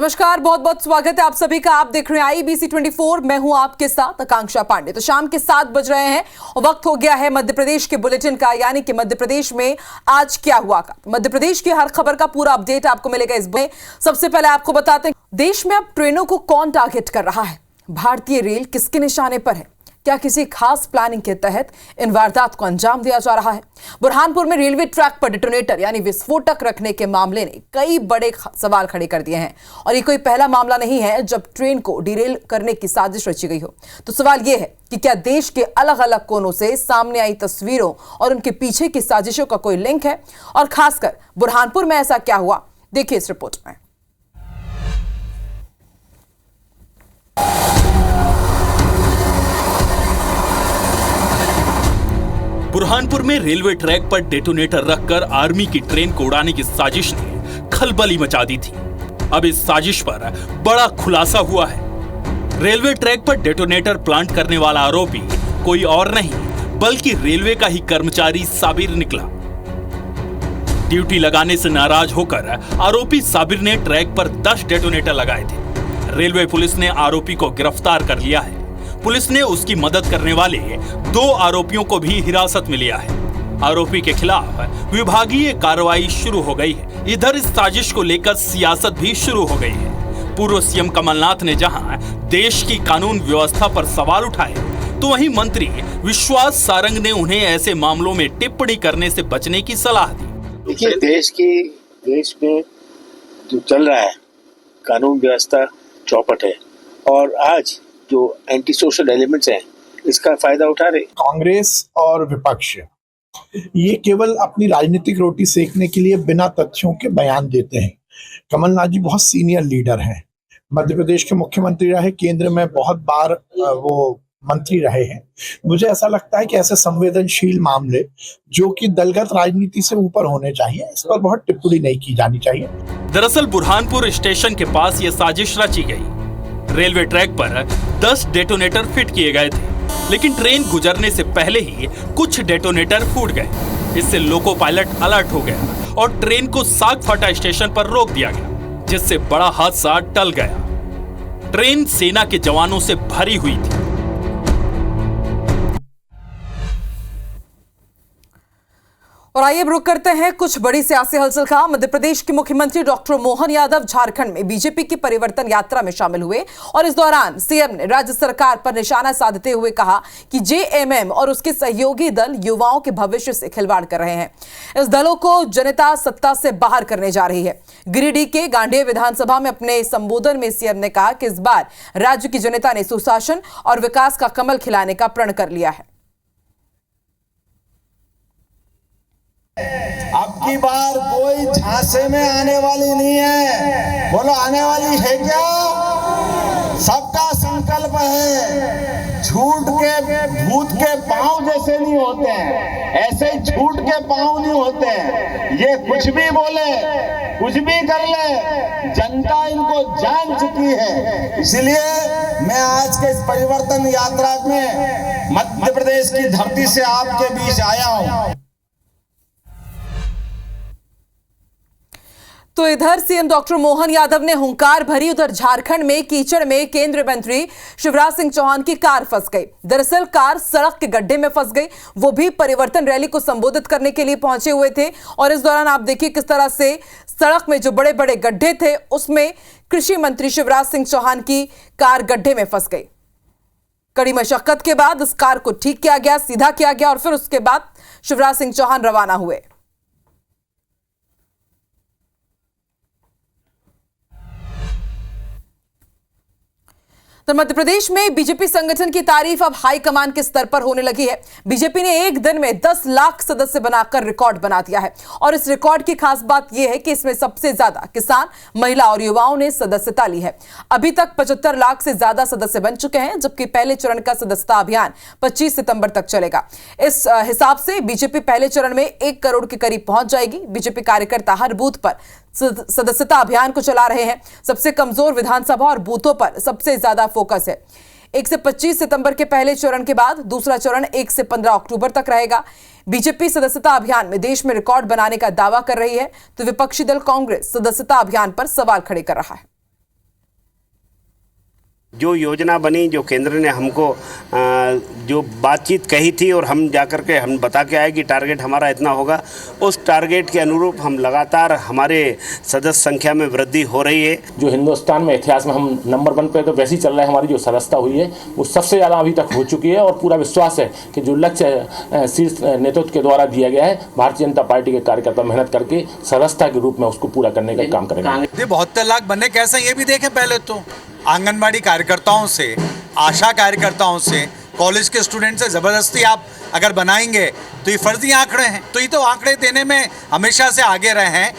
नमस्कार, बहुत बहुत स्वागत है आप सभी का। आप देख रहे हैं IBC 24। मैं हूं आपके साथ आकांक्षा पांडे। तो शाम के 7 बज रहे हैं और वक्त हो गया है मध्य प्रदेश के बुलेटिन का, यानी कि मध्य प्रदेश में आज क्या हुआ का। मध्य प्रदेश की हर खबर का पूरा अपडेट आपको मिलेगा इस में। सबसे पहले आपको बताते हैं देश में अब ट्रेनों को कौन टारगेट कर रहा है, भारतीय रेल किसके निशाने पर है, क्या किसी खास प्लानिंग के तहत इन वारदात को अंजाम दिया जा रहा है। बुरहानपुर में रेलवे ट्रैक पर डिटोनेटर यानी विस्फोटक रखने के मामले ने कई बड़े सवाल खड़े कर दिए हैं और ये कोई पहला मामला नहीं है जब ट्रेन को डिरेल करने की साजिश रची गई हो। तो सवाल ये है कि क्या देश के अलग अलग कोनों से सामने आई तस्वीरों और उनके पीछे की साजिशों का कोई लिंक है, और खासकर बुरहानपुर में ऐसा क्या हुआ, देखिए इस रिपोर्ट में। बुरहानपुर में रेलवे ट्रैक पर डेटोनेटर रखकर आर्मी की ट्रेन को उड़ाने की साजिश ने खलबली मचा दी थी। अब इस साजिश पर बड़ा खुलासा हुआ है। रेलवे ट्रैक पर डेटोनेटर प्लांट करने वाला आरोपी कोई और नहीं बल्कि रेलवे का ही कर्मचारी साबिर निकला। ड्यूटी लगाने से नाराज होकर आरोपी साबिर ने ट्रैक पर 10 डेटोनेटर लगाए थे। रेलवे पुलिस ने आरोपी को गिरफ्तार कर लिया है। पुलिस ने उसकी मदद करने वाले 2 आरोपियों को भी हिरासत में लिया है। आरोपी के खिलाफ विभागीय कार्रवाई शुरू हो गई है। इधर इस साजिश को लेकर सियासत भी शुरू हो गई है। पूर्व सीएम कमलनाथ ने जहां देश की कानून व्यवस्था पर सवाल उठाए, तो वहीं मंत्री विश्वास सारंग ने उन्हें ऐसे मामलों में टिप्पणी करने से बचने की सलाह दी। देखिए, देश में जो चल रहा है कानून व्यवस्था चौपट है, और आज जो एंटी सोशल एलिमेंट्स हैं इसका फायदा उठा रहे। कांग्रेस और विपक्ष ये केवल अपनी राजनीतिक रोटी सेकने के लिए बिना तथ्यों के बयान देते हैं। कमलनाथ जी बहुत सीनियर लीडर हैं, मध्य प्रदेश के मुख्यमंत्री रहे, केंद्र में बहुत बार वो मंत्री रहे हैं। मुझे ऐसा लगता है कि ऐसे संवेदनशील मामले जो कि दलगत राजनीति से ऊपर होने चाहिए, इस पर बहुत टिप्पणी नहीं की जानी चाहिए। दरअसल बुरहानपुर स्टेशन के पास ये साजिश रची गई। रेलवे ट्रैक पर 10 डेटोनेटर फिट किए गए थे, लेकिन ट्रेन गुजरने से पहले ही कुछ डेटोनेटर फूट गए। इससे लोको पायलट अलर्ट हो गया और ट्रेन को सागफाटा स्टेशन पर रोक दिया गया, जिससे बड़ा हादसा टल गया। ट्रेन सेना के जवानों से भरी हुई थी। और आइए रुक करते हैं कुछ बड़ी सियासी हलचल का। मध्य प्रदेश के मुख्यमंत्री डॉक्टर मोहन यादव झारखंड में बीजेपी की परिवर्तन यात्रा में शामिल हुए और इस दौरान सीएम ने राज्य सरकार पर निशाना साधते हुए कहा कि जेएमएम और उसके सहयोगी दल युवाओं के भविष्य से खिलवाड़ कर रहे हैं। इस दलों को जनता सत्ता से बाहर करने जा रही है। गिरिडीह के गांडेय विधानसभा में अपने संबोधन में सीएम ने कहा कि इस बार राज्य की जनता ने सुशासन और विकास का कमल खिलाने का प्रण कर लिया है। अब की बार कोई झांसे में आने वाली नहीं है। बोलो, आने वाली है क्या? सबका संकल्प है। झूठ के भूत के पांव जैसे नहीं होते हैं, ऐसे ही झूठ के पांव नहीं होते हैं। ये कुछ भी बोले, कुछ भी कर ले, जनता इनको जान चुकी है। इसलिए मैं आज के इस परिवर्तन यात्रा में मध्य प्रदेश की धरती से आपके बीच आया हूं। तो इधर सीएम डॉक्टर मोहन यादव ने हुंकार भरी, उधर झारखंड में कीचड़ में केंद्रीय मंत्री शिवराज सिंह चौहान की कार फंस गई। दरअसल कार सड़क के गड्ढे में फंस गई, वो भी परिवर्तन रैली को संबोधित करने के लिए पहुंचे हुए थे। और इस दौरान आप देखिए किस तरह से सड़क में जो बड़े बड़े गड्ढे थे उसमें कृषि मंत्री शिवराज सिंह चौहान की कार गड्ढे में फंस गई। कड़ी मशक्कत के बाद उस कार को ठीक किया गया, सीधा किया गया और फिर उसके बाद शिवराज सिंह चौहान रवाना हुए। तो मध्य प्रदेश में बीजेपी संगठन की तारीफ अब हाईकमान के स्तर पर होने लगी है। बीजेपी ने एक दिन में 10 लाख सदस्य बनाकर रिकॉर्ड बना दिया है और इस रिकॉर्ड की खास बात यह है कि इसमें सबसे ज्यादा किसान, महिला और युवाओं ने सदस्यता ली है। अभी तक 75 लाख से ज्यादा सदस्य बन चुके हैं, जबकि पहले चरण का सदस्यता अभियान 25 सितंबर तक चलेगा। इस हिसाब से बीजेपी पहले चरण में 1 करोड़ के करीब पहुंच जाएगी। बीजेपी कार्यकर्ता हर बूथ पर सदस्यता अभियान को चला रहे हैं। सबसे कमजोर विधानसभा और बूथों पर सबसे ज्यादा फोकस है। 1 से 25 सितंबर के पहले चरण के बाद दूसरा चरण 1 से 15 अक्टूबर तक रहेगा। बीजेपी सदस्यता अभियान में देश में रिकॉर्ड बनाने का दावा कर रही है, तो विपक्षी दल कांग्रेस सदस्यता अभियान पर सवाल खड़े कर रहा है। जो योजना बनी, जो केंद्र ने हमको जो बातचीत कही थी और हम जाकर के हम बता के आए कि टारगेट हमारा इतना होगा, उस टारगेट के अनुरूप हम लगातार हमारे सदस्य संख्या में वृद्धि हो रही है। जो हिंदुस्तान में इतिहास में हम नंबर 1 पे तो वैसे ही चल रहा है, हमारी जो सदस्यता हुई है वो सबसे ज़्यादा अभी तक हो चुकी है और पूरा विश्वास है कि जो लक्ष्य शीर्ष नेतृत्व के द्वारा दिया गया है, भारतीय जनता पार्टी के कार्यकर्ता मेहनत करके सदस्यता के रूप में उसको पूरा करने का काम करेंगे। 72 लाख बनने कैसे, ये भी देखें पहले तो आंगनबाड़ी कार्यकर्ताओं से, आशा कार्यकर्ताओं से, कॉलेज के स्टूडेंट से ज़बरदस्ती आप अगर बनाएंगे तो ये फर्जी आंकड़े हैं। तो ये तो आंकड़े देने में हमेशा से आगे रहे हैं।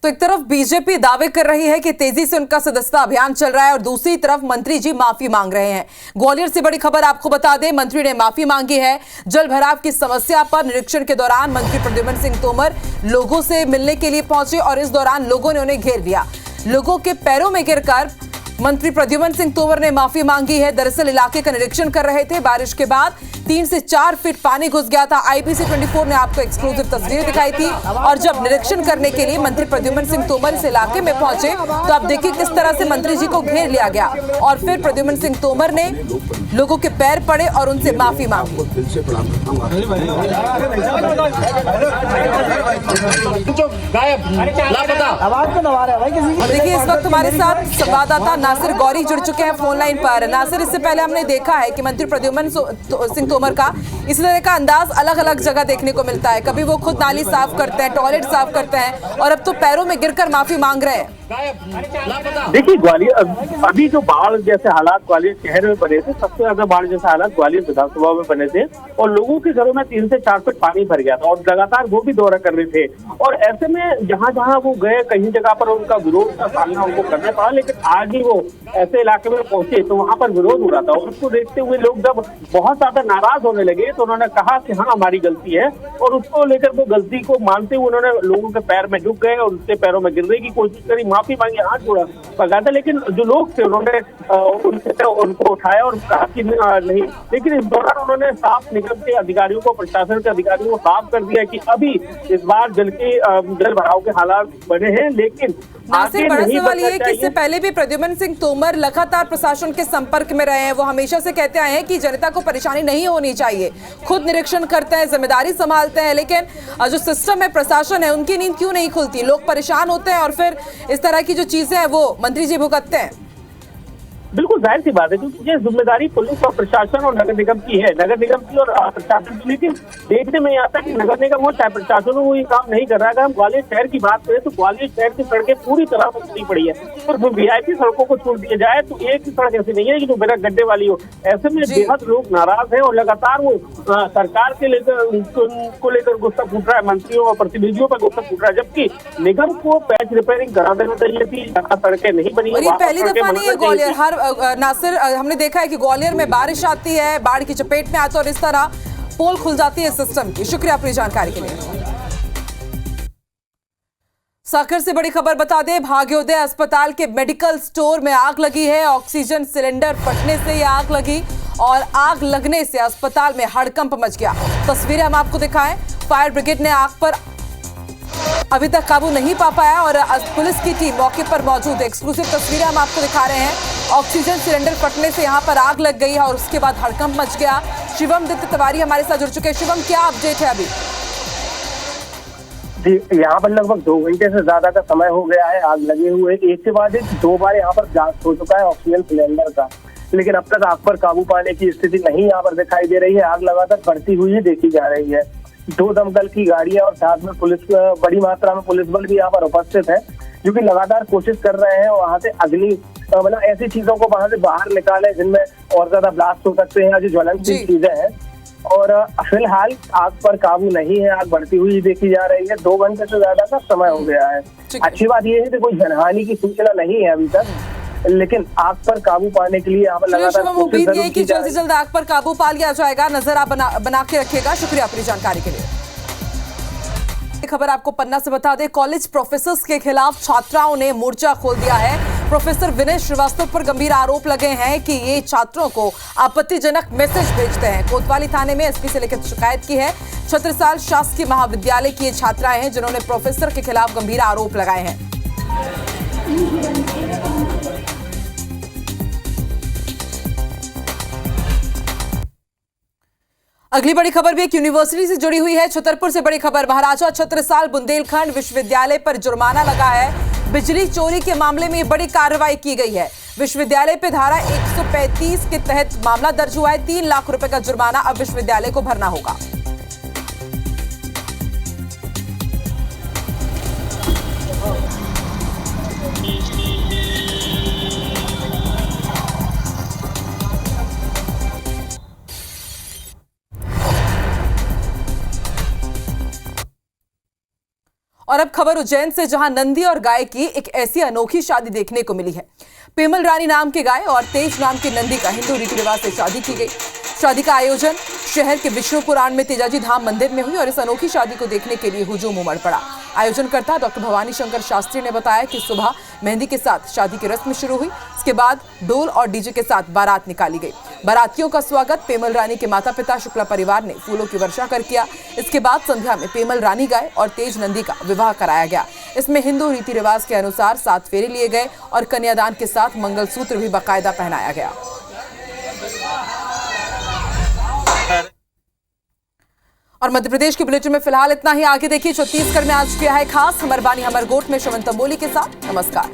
तो एक तरफ बीजेपी दावे कर रही है कि तेजी से उनका सदस्यता अभियान चल रहा है और दूसरी तरफ मंत्री जी माफी मांग रहे हैं। ग्वालियर से बड़ी खबर आपको बता दें, मंत्री ने माफी मांगी है। जल भराव की समस्या पर निरीक्षण के दौरान मंत्री प्रद्युम्न सिंह तोमर लोगों से मिलने के लिए पहुंचे और इस दौरान लोगों ने उन्हें घेर लिया। लोगों के पैरों में गिरकर मंत्री प्रद्युम्न सिंह तोमर ने माफी मांगी है। दरअसल इलाके का निरीक्षण कर रहे थे, बारिश के बाद 3 से 4 फीट पानी घुस गया था। IBC 24 ने आपको एक्सक्लूसिव तस्वीरें दिखाई थी और जब निरीक्षण करने के लिए मंत्री प्रद्युम्न सिंह तोमर इस इलाके में पहुंचे तो आप देखिए किस तरह से मंत्री जी को घेर लिया गया और फिर प्रद्युम्न सिंह तोमर ने लोगों के पैर पड़े और उनसे माफी मांगी। देखिए इस वक्त हमारे साथ संवाददाता नासिर गौरी जुड़ चुके हैं फोन लाइन पर। नासिर, इससे पहले हमने देखा है कि मंत्री प्रद्युम्न सिंह तोमर का इसी तरह का अंदाज अलग अलग जगह देखने को मिलता है। कभी वो खुद नाली साफ करते हैं, टॉयलेट साफ करते हैं और अब तो पैरों में गिरकर माफी मांग रहे हैं। देखिए ग्वालियर अभी जो बाढ़ जैसे हालात ग्वालियर शहर में बने थे, सबसे ज्यादा बाढ़ जैसे हालात ग्वालियर विधानसभा में बने थे और लोगों के घरों में 3 से 4 फीट पानी भर गया था और लगातार वो भी दौरा कर रहे थे। और ऐसे में जहां जहां वो गए, कहीं जगह पर उनका विरोध का सामना उनको करना पड़ा, लेकिन आज ही वो ऐसे इलाके में पहुंचे तो वहां पर विरोध हो रहा था और उसको देखते हुए लोग जब बहुत ज्यादा नाराज होने लगे तो उन्होंने कहा कि हाँ हमारी गलती है और उसको लेकर वो गलती को मानते हुए उन्होंने लोगों के पैर में झुक गए और उसके पैरों में गिरने की कोशिश करी, माफी मांगी, हाथ जोड़ा पकड़ा था। लेकिन जो लोग थे उन्होंने उनको उठाया और कहा कि नहीं। लेकिन इस दौरान उन्होंने साफ निगम के अधिकारियों को, प्रशासन के अधिकारियों को साफ कर दिया कि अभी इस बार जल भराव के हालात बने हैं, लेकिन नासिर, बड़ा सवाल ये है कि इससे पहले भी प्रद्युम्न सिंह तोमर लगातार प्रशासन के संपर्क में रहे हैं। वो हमेशा से कहते आए हैं कि जनता को परेशानी नहीं होनी चाहिए, खुद निरीक्षण करते हैं, जिम्मेदारी संभालते हैं, लेकिन जो सिस्टम है, प्रशासन है, उनकी नींद क्यों नहीं खुलती? लोग परेशान होते हैं और फिर इस तरह की जो चीजें हैं वो मंत्री जी भुगतते हैं। बिल्कुल जाहिर सी बात है, क्योंकि ये जिम्मेदारी पुलिस और प्रशासन और नगर निगम की है, नगर निगम की और प्रशासन की। लेकिन देखने में आता है कि नगर निगम हो चाहे प्रशासन हो, वो ये काम नहीं कर रहा है। अगर हम ग्वालियर शहर की बात करें तो ग्वालियर शहर की सड़कें पूरी तरह से खुली पड़ी है और VIP सड़कों को छोड़ दिया जाए तो एक ही सड़क ऐसी नहीं है कि जो बिना गड्ढे वाली हो। ऐसे में बेहद लोग नाराज हैं और लगातार वो सरकार के लेकर गुस्सा फूट रहा है, मंत्रियों और प्रतिनिधियों पर गुस्सा फूट रहा है, जबकि निगम को पैच रिपेयरिंग करा देना चाहिए थी। सड़कें नहीं बनी, पहली दफा नहीं है ग्वालियर। नासिर, हमने देखा है कि ग्वालियर में बारिश आती है, बाढ़ की चपेट में आते और इस तरह पोल खुल जाती है सिस्टम की। शुक्रिया अपनी जानकारी के लिए। साकर से बड़ी खबर बता दें, भाग्योदय अस्पताल के मेडिकल स्टोर में आग लगी है। ऑक्सीजन सिलेंडर फटने से ये आग लगी और आग लगने से अस्पताल में हड़कंप मच गया। तस्वीरें हम आपको दिखाएं। फायर ब्रिगेड ने आग पर अभी तक काबू नहीं पा पाया और पुलिस की टीम मौके पर मौजूद है। एक्सक्लूसिव तस्वीरें हम आपको दिखा रहे हैं। ऑक्सीजन सिलेंडर फटने से यहां पर आग लग गई है और उसके बाद हड़कंप मच गया। शिवम दत्त तिवारी हमारे साथ जुड़ चुके हैं। शिवम, क्या अपडेट है अभी? यहाँ पर लगभग 2 घंटे से ज्यादा का समय हो गया है आग लगे हुए। एक के बाद 2 बार यहाँ पर जांच हो चुका है ऑक्सीजन सिलेंडर का, लेकिन अब तक आग पर काबू पाने की स्थिति नहीं यहाँ पर दिखाई दे रही है। आग लगातार बढ़ती हुई देखी जा रही है। 2 दमकल की गाड़ियां और साथ में पुलिस, बड़ी मात्रा में पुलिस बल भी यहाँ पर उपस्थित है, जो कि लगातार कोशिश कर रहे हैं वहां से अग्नि मतलब ऐसी चीजों को वहां से बाहर निकाले जिनमें और ज्यादा ब्लास्ट हो सकते हैं, जो ज्वलनशील चीजें हैं। और फिलहाल आग पर काबू नहीं है, आग बढ़ती हुई देखी जा रही है। 2 घंटे से ज्यादा का समय हो गया है। अच्छी बात यह है कि कोई जनहानि की सूचना नहीं है अभी तक, लेकिन आग पर काबू पाने के लिए यहाँ पर लगातार उम्मीद है कि जल्द से जल्द आग पर काबू पा लिया जाएगा। नजर आप बना के रखिएगा। शुक्रिया अपनी जानकारी के लिए। खबर आपको पन्ना से बता दें, कॉलेज प्रोफेसर्स के खिलाफ छात्राओं ने मोर्चा खोल दिया है। प्रोफेसर विनय श्रीवास्तव पर गंभीर आरोप लगे हैं कि ये छात्रों को आपत्तिजनक मैसेज भेजते हैं। कोतवाली थाने में SP से लिखित शिकायत की है। छत्रसाल शासकीय महाविद्यालय की ये छात्राएं हैं जिन्होंने प्रोफेसर के खिलाफ गंभीर आरोप लगाए हैं। अगली बड़ी खबर भी एक यूनिवर्सिटी से जुड़ी हुई है। छतरपुर से बड़ी खबर, महाराजा छत्रसाल बुंदेलखंड विश्वविद्यालय पर जुर्माना लगा है। बिजली चोरी के मामले में बड़ी कार्रवाई की गई है। विश्वविद्यालय पे धारा 135 के तहत मामला दर्ज हुआ है। 3 लाख रुपए का जुर्माना अब विश्वविद्यालय को भरना होगा। और अब खबर उज्जैन से, जहां नंदी और गाय की एक ऐसी अनोखी शादी देखने को मिली है। पेमल रानी नाम के गाय और तेज नाम के नंदी का हिंदू रीति रिवाज से शादी की गई। शादी का आयोजन शहर के विष्णु पुराण में तेजाजी धाम मंदिर में हुई और इस अनोखी शादी को देखने के लिए हुजूम उमड़ पड़ा। आयोजनकर्ता डॉक्टर भवानी शंकर शास्त्री ने बताया कि सुबह मेहंदी के साथ शादी की रस्म शुरू हुई। इसके बाद डोल और डीजे के साथ बारात निकाली गई। बारातियों का स्वागत पेमल रानी के माता पिता शुक्ला परिवार ने फूलों की वर्षा कर किया। इसके बाद संध्या में पेमल रानी गाय और तेज नंदी का विवाह कराया गया। इसमें हिंदू रीति रिवाज के अनुसार 7 फेरे लिए गए और कन्यादान के साथ मंगलसूत्र भी बाकायदा पहनाया गया। और मध्य प्रदेश के बुलेटिन में फिलहाल इतना ही। आगे देखिए छत्तीसगढ़ में आज किया है खास। हमर बानी हमर गोठ में श्रवण तंबोली के साथ। नमस्कार।